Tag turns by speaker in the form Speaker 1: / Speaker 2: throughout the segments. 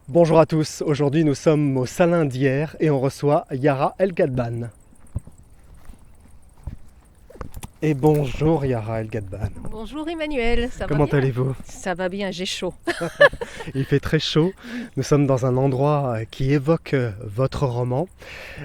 Speaker 1: Bonjour à tous, aujourd'hui nous sommes au Salin d'Hyères et on reçoit Yara El Gadban. Et bonjour Yara El Gadban,
Speaker 2: Bonjour Emmanuel, ça va
Speaker 1: comment
Speaker 2: bien?
Speaker 1: allez-vous?
Speaker 2: Ça va bien, j'ai chaud.
Speaker 1: Il fait très chaud,
Speaker 2: Oui.
Speaker 1: nous sommes dans un endroit qui évoque votre roman,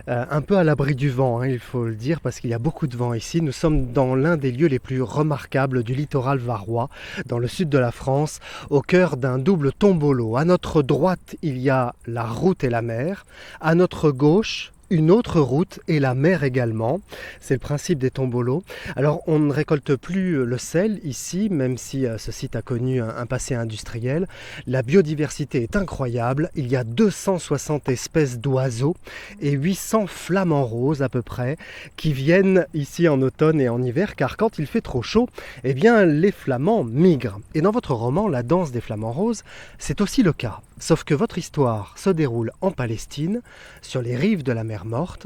Speaker 1: un peu à l'abri du vent, il faut le dire, parce qu'il y a beaucoup de vent ici. Nous sommes dans l'un des lieux les plus remarquables du littoral varois, dans le sud de la France, au cœur d'un double tombolo. À notre droite, il y a la route et la mer, à notre gauche, une autre route et la mer également. C'est le principe des tombolos. Alors on ne récolte plus le sel ici, même si ce site a connu un passé industriel. La biodiversité est incroyable. Il y a 260 espèces d'oiseaux et 800 flamants roses à peu près qui viennent ici en automne et en hiver, car quand il fait trop chaud, eh bien les flamands migrent. Et dans votre roman La danse des flamants roses, c'est aussi le cas. Sauf que votre histoire se déroule en Palestine, sur les rives de la mer Morte,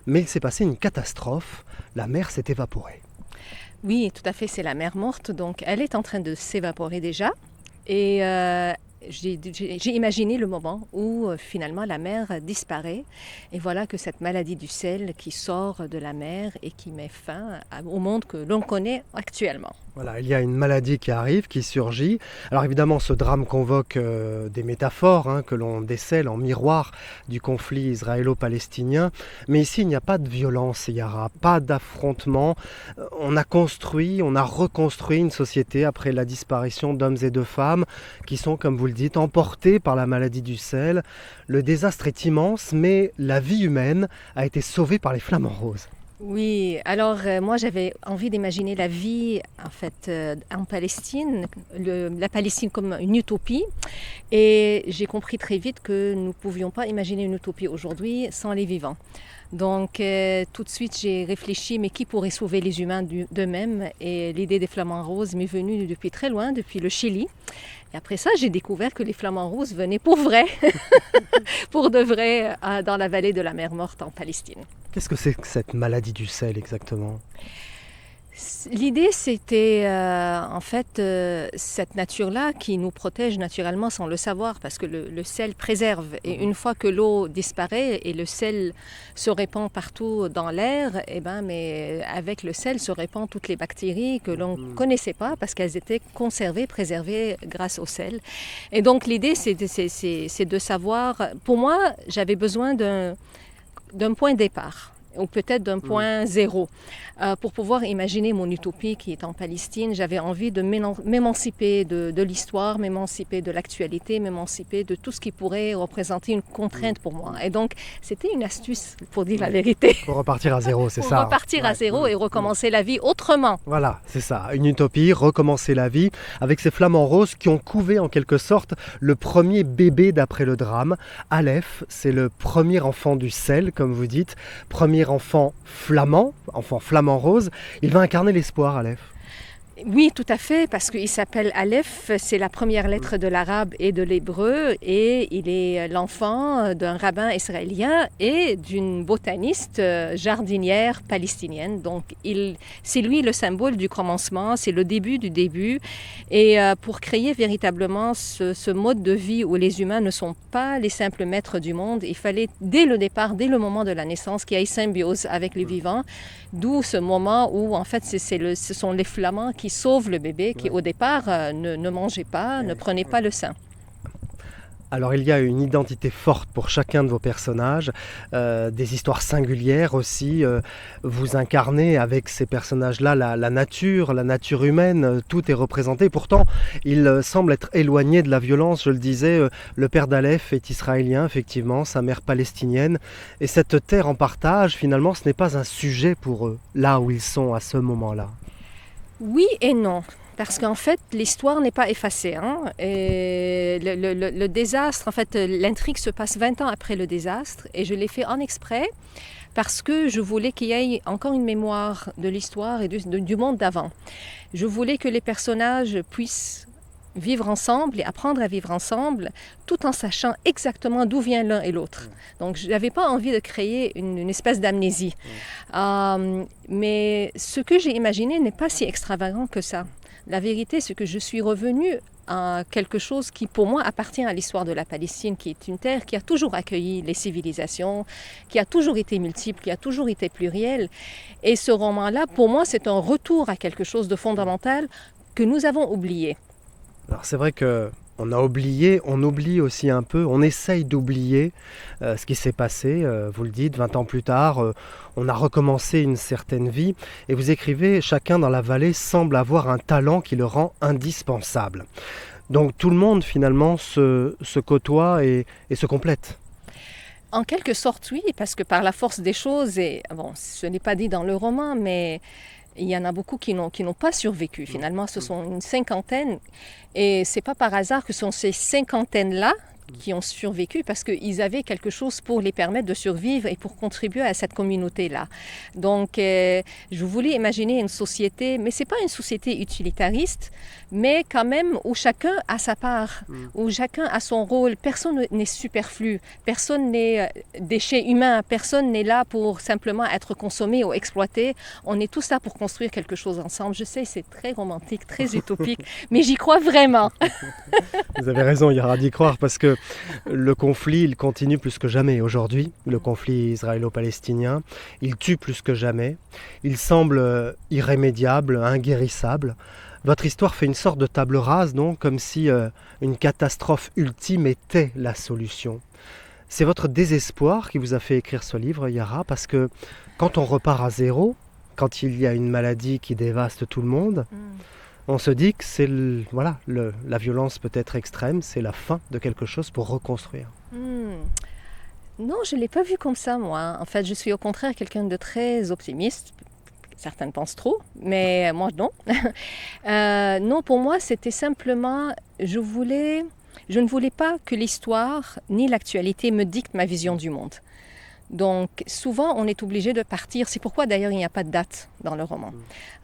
Speaker 1: mais il s'est passé une catastrophe, la mer s'est évaporée.
Speaker 2: Oui, tout à fait, c'est la mer morte, donc elle est en train de s'évaporer déjà. Et j'ai imaginé le moment où finalement la mer disparaît. Et voilà que cette maladie du sel qui sort de la mer et qui met fin au monde que l'on connaît actuellement.
Speaker 1: Voilà, il y a une maladie qui arrive, qui surgit. Alors évidemment, ce drame convoque des métaphores que l'on décèle en miroir du conflit israélo-palestinien. Mais ici, il n'y a pas de violence, il n'y aura pas d'affrontement. On a construit, on a reconstruit une société après la disparition d'hommes et de femmes qui sont, comme vous le dites, emportés par la maladie du sel. Le désastre est immense, mais la vie humaine a été sauvée par les flamants roses.
Speaker 2: Oui, alors moi j'avais envie d'imaginer la vie en fait en Palestine, la Palestine comme une utopie, et j'ai compris très vite que nous ne pouvions pas imaginer une utopie aujourd'hui sans les vivants. Donc tout de suite j'ai réfléchi, mais qui pourrait sauver les humains d'eux-mêmes? Et l'idée des flamants roses m'est venue depuis très loin, depuis le Chili. Et après ça, j'ai découvert que les flamants roses venaient pour vrai, pour de vrai, dans la vallée de la mer Morte en Palestine.
Speaker 1: Qu'est-ce que c'est que cette maladie du sel exactement?
Speaker 2: L'idée, c'était en fait cette nature-là qui nous protège naturellement sans le savoir, parce que le sel préserve. Et une fois que l'eau disparaît et le sel se répand partout dans l'air, eh ben, mais avec le sel se répandent toutes les bactéries que l'on ne connaissait pas parce qu'elles étaient conservées, préservées grâce au sel. Et donc l'idée, c'est de savoir. Pour moi, j'avais besoin d'un point de départ ou peut-être d'un point zéro. Pour pouvoir imaginer mon utopie qui est en Palestine, j'avais envie de m'émanciper de l'histoire, m'émanciper de l'actualité, m'émanciper de tout ce qui pourrait représenter une contrainte pour moi. Et donc, c'était une astuce, pour dire la vérité,
Speaker 1: Pour repartir à zéro, c'est
Speaker 2: pour
Speaker 1: ça?
Speaker 2: repartir à
Speaker 1: Ouais.
Speaker 2: zéro et recommencer la vie autrement.
Speaker 1: Voilà, c'est ça. Une utopie, recommencer la vie avec ces flamants roses qui ont couvé en quelque sorte le premier bébé d'après le drame. Aleph, c'est le premier enfant du sel, comme vous dites. Premier enfant flamant rose. Il va incarner l'espoir, Aleph.
Speaker 2: Oui, tout à fait, parce qu'il s'appelle Aleph, c'est la première lettre de l'arabe et de l'hébreu, et il est l'enfant d'un rabbin israélien et d'une botaniste jardinière palestinienne. Donc, c'est lui le symbole du commencement, c'est le début du début. Et pour créer véritablement ce mode de vie où les humains ne sont pas les simples maîtres du monde, il fallait dès le départ, dès le moment de la naissance, qu'il y ait symbiose avec les vivants, d'où ce moment où en fait ce sont les flamands qui sauvent le bébé qui au départ ne mangeait pas, ne prenait pas le sein.
Speaker 1: Alors il y a une identité forte pour chacun de vos personnages, des histoires singulières aussi. Vous incarnez avec ces personnages-là la nature humaine, tout est représenté. Pourtant, il semble être éloigné de la violence. Je le disais, le père d'Aleph est israélien, effectivement, sa mère palestinienne. Et cette terre en partage, finalement, ce n'est pas un sujet pour eux, là où ils sont à ce moment-là.
Speaker 2: Oui et non. Parce qu'en fait, l'histoire n'est pas effacée. Et le désastre, en fait, l'intrigue se passe 20 ans après le désastre. Et je l'ai fait en exprès parce que je voulais qu'il y ait encore une mémoire de l'histoire et du monde d'avant. Je voulais que les personnages puissent vivre ensemble et apprendre à vivre ensemble tout en sachant exactement d'où vient l'un et l'autre. Donc je n'avais pas envie de créer une espèce d'amnésie. Mais ce que j'ai imaginé n'est pas si extravagant que ça. La vérité, c'est que je suis revenue à quelque chose qui, pour moi, appartient à l'histoire de la Palestine, qui est une terre qui a toujours accueilli les civilisations, qui a toujours été multiple, qui a toujours été plurielle. Et ce roman-là, pour moi, c'est un retour à quelque chose de fondamental que nous avons oublié.
Speaker 1: Alors c'est vrai que on a oublié, on oublie aussi un peu, on essaye d'oublier ce qui s'est passé, vous le dites, 20 ans plus tard, on a recommencé une certaine vie, et vous écrivez, chacun dans la vallée semble avoir un talent qui le rend indispensable. Donc tout le monde finalement se côtoie et se complète.
Speaker 2: En quelque sorte, oui, parce que par la force des choses, et bon, ce n'est pas dit dans le roman, mais il y en a beaucoup qui n'ont pas survécu. Finalement, ce sont une cinquantaine. Et ce n'est pas par hasard que ce sont ces cinquantaines-là qui ont survécu parce qu'ils avaient quelque chose pour les permettre de survivre et pour contribuer à cette communauté-là. Donc, je voulais imaginer une société, mais ce n'est pas une société utilitariste, mais quand même où chacun a sa part, où chacun a son rôle. Personne n'est superflu, personne n'est déchet humain, personne n'est là pour simplement être consommé ou exploité. On est tous là pour construire quelque chose ensemble. Je sais, c'est très romantique, très utopique, mais j'y crois vraiment.
Speaker 1: Vous avez raison, il y aura d'y croire parce que le conflit, il continue plus que jamais aujourd'hui, le conflit israélo-palestinien. Il tue plus que jamais. Il semble irrémédiable, inguérissable. Votre histoire fait une sorte de table rase, non ? Comme si une catastrophe ultime était la solution. C'est votre désespoir qui vous a fait écrire ce livre, Yara, parce que quand on repart à zéro, quand il y a une maladie qui dévaste tout le monde, on se dit que c'est la violence peut-être extrême, c'est la fin de quelque chose pour reconstruire.
Speaker 2: Non, je ne l'ai pas vu comme ça, moi. En fait, je suis au contraire quelqu'un de très optimiste. Certains pensent trop, mais moi non. Non, pour moi, c'était simplement, je ne voulais pas que l'histoire ni l'actualité me dictent ma vision du monde. Donc, souvent, on est obligé de partir. C'est pourquoi, d'ailleurs, il n'y a pas de date dans le roman.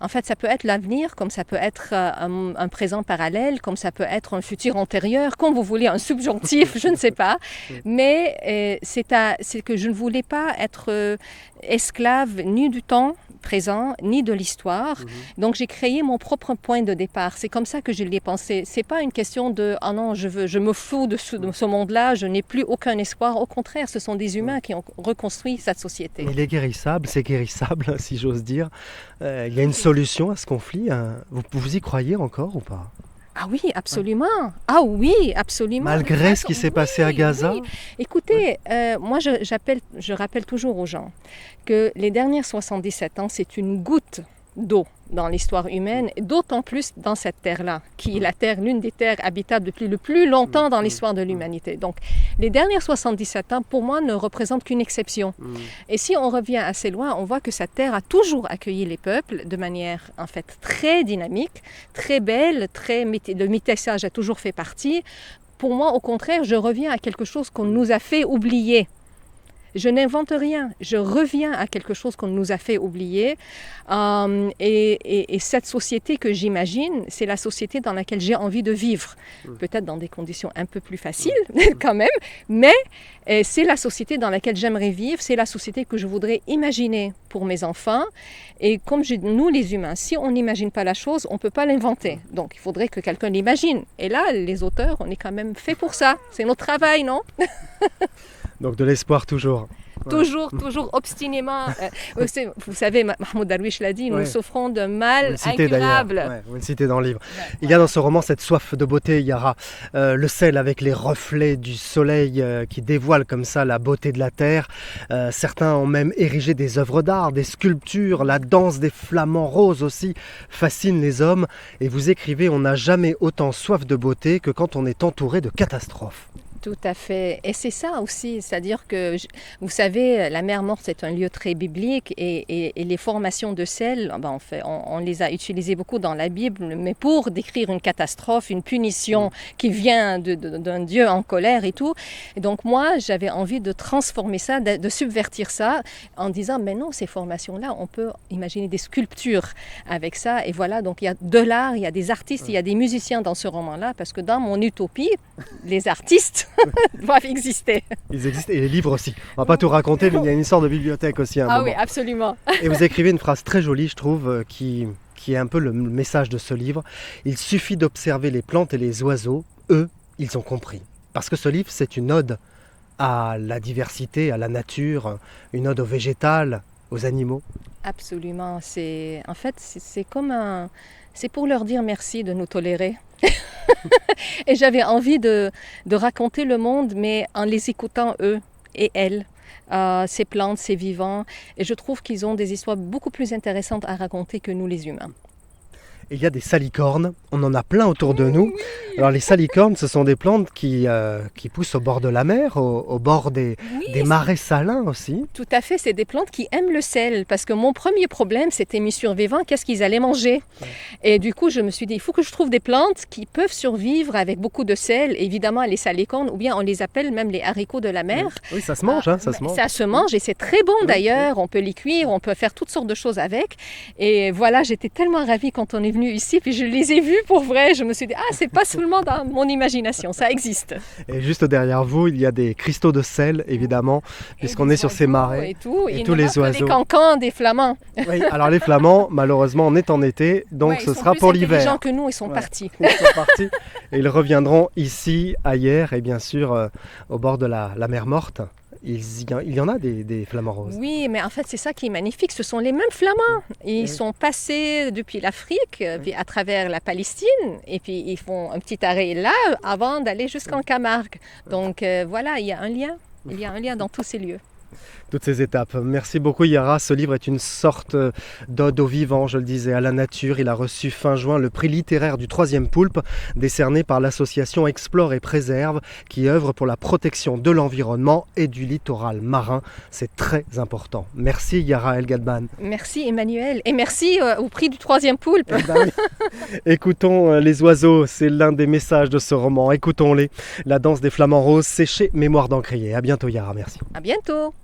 Speaker 2: En fait, ça peut être l'avenir, comme ça peut être un présent parallèle, comme ça peut être un futur antérieur, comme vous voulez, un subjonctif, je ne sais pas. Mais c'est que je ne voulais pas être esclave ni du temps présent, ni de l'histoire. Donc, j'ai créé mon propre point de départ. C'est comme ça que je l'ai pensé. C'est pas une question de « Ah non, je me fous de ce monde-là, je n'ai plus aucun espoir ». Au contraire, ce sont des humains qui ont reconstruit cette société.
Speaker 1: Il est guérissable, c'est guérissable, si j'ose dire. Il y a une solution à ce conflit. Vous y croyez encore ou pas ?
Speaker 2: Ah oui, absolument. Ah oui, absolument.
Speaker 1: Malgré ce qui s'est passé à Gaza.
Speaker 2: Oui. Écoutez, moi je rappelle toujours aux gens que les derniers 77 ans, c'est une goutte d'eau dans l'histoire humaine, et d'autant plus dans cette terre-là, qui est la terre, l'une des terres habitables depuis le plus longtemps dans l'histoire de l'humanité. Donc, les derniers 77 ans, pour moi, ne représentent qu'une exception. Et si on revient assez loin, on voit que cette terre a toujours accueilli les peuples de manière, en fait, très dynamique, très belle, le métissage a toujours fait partie. Pour moi, au contraire, je reviens à quelque chose qu'on nous a fait oublier. Je n'invente rien, je reviens à quelque chose qu'on nous a fait oublier. Et cette société que j'imagine, c'est la société dans laquelle j'ai envie de vivre. Peut-être dans des conditions un peu plus faciles quand même, mais c'est la société dans laquelle j'aimerais vivre, c'est la société que je voudrais imaginer pour mes enfants. Et comme nous les humains, si on n'imagine pas la chose, on ne peut pas l'inventer. Donc il faudrait que quelqu'un l'imagine. Et là, les auteurs, on est quand même fait pour ça. C'est notre travail, non ?
Speaker 1: Donc de l'espoir toujours.
Speaker 2: Toujours obstinément. Vous savez, Mahmoud Darwish l'a dit, nous souffrons d'un mal incurable.
Speaker 1: Vous le citez dans le livre. Il y a dans ce roman cette soif de beauté, Yara. Le sel avec les reflets du soleil qui dévoilent comme ça la beauté de la terre. Certains ont même érigé des œuvres d'art, des sculptures. La danse des flamants roses aussi fascine les hommes. Et vous écrivez, on n'a jamais autant soif de beauté que quand on est entouré de catastrophes.
Speaker 2: Tout à fait. Et c'est ça aussi, c'est-à-dire que, vous savez, la mer Morte, c'est un lieu très biblique et les formations de sel, on les a utilisées beaucoup dans la Bible, mais pour décrire une catastrophe, une punition qui vient d'un Dieu en colère et tout. Et donc moi, j'avais envie de transformer ça, de subvertir ça en disant, mais non, ces formations-là, on peut imaginer des sculptures avec ça. Et voilà, donc il y a de l'art, il y a des artistes, il y a des musiciens dans ce roman-là, parce que dans mon utopie, les artistes doivent exister.
Speaker 1: Ils existent et les livres aussi. On ne va pas tout raconter, mais il y a une sorte de bibliothèque aussi à un moment.
Speaker 2: Oui, absolument.
Speaker 1: Et vous écrivez une phrase très jolie, je trouve, qui qui est un peu le message de ce livre. Il suffit d'observer les plantes et les oiseaux, eux, ils ont compris. Parce que ce livre, c'est une ode à la diversité, à la nature, une ode au végétal, aux animaux.
Speaker 2: Absolument. En fait, c'est comme un... C'est pour leur dire merci de nous tolérer. Et j'avais envie de raconter le monde, mais en les écoutant eux et elles. Ces plantes, ces vivants. Et je trouve qu'ils ont des histoires beaucoup plus intéressantes à raconter que nous les humains.
Speaker 1: Et il y a des salicornes, on en a plein autour de nous. Alors les salicornes, ce sont des plantes qui poussent au bord de la mer, au bord des marais salins aussi.
Speaker 2: Tout à fait, c'est des plantes qui aiment le sel. Parce que mon premier problème, c'était mes survivants, qu'est-ce qu'ils allaient manger? Et du coup, je me suis dit, il faut que je trouve des plantes qui peuvent survivre avec beaucoup de sel. Évidemment, les salicornes, ou bien on les appelle même les haricots de la mer.
Speaker 1: Oui, ça se mange, ça se mange.
Speaker 2: Ça se mange et c'est très bon d'ailleurs. On peut les cuire, on peut faire toutes sortes de choses avec. Et voilà, j'étais tellement ravie quand on est venu ici, puis je les ai vus pour vrai. Je me suis dit, c'est pas seulement dans mon imagination, ça existe.
Speaker 1: Et juste derrière vous, il y a des cristaux de sel, évidemment, puisqu'on est sur ces marais.
Speaker 2: Et tous
Speaker 1: les oiseaux.
Speaker 2: Les cancans des flamands.
Speaker 1: Oui, alors les flamands, malheureusement, on est en été, donc ce sera pour l'hiver.
Speaker 2: Ils sont plus intelligents que nous, ils sont partis.
Speaker 1: Ils sont partis et ils reviendront ici, ailleurs, et bien sûr au bord de la mer Morte. Il y en a des flamants roses.
Speaker 2: Oui, mais en fait, c'est ça qui est magnifique. Ce sont les mêmes flamands. Ils sont passés depuis l'Afrique, puis à travers la Palestine, et puis ils font un petit arrêt là avant d'aller jusqu'en Camargue. Donc voilà, il y a un lien. Il y a un lien dans tous ces lieux.
Speaker 1: Toutes ces étapes. Merci beaucoup Yara. Ce livre est une sorte d'ode au vivant, je le disais, à la nature. Il a reçu fin juin le prix littéraire du 3e Poulpe, décerné par l'association Explore et Préserve, qui œuvre pour la protection de l'environnement et du littoral marin. C'est très important. Merci Yara El Gadban.
Speaker 2: Merci Emmanuel. Et merci au prix du 3e Poulpe.
Speaker 1: Écoutons les oiseaux, c'est l'un des messages de ce roman. Écoutons-les. La danse des flamants roses, c'est chez Mémoire d'Encrier. À bientôt Yara, merci.
Speaker 2: À bientôt.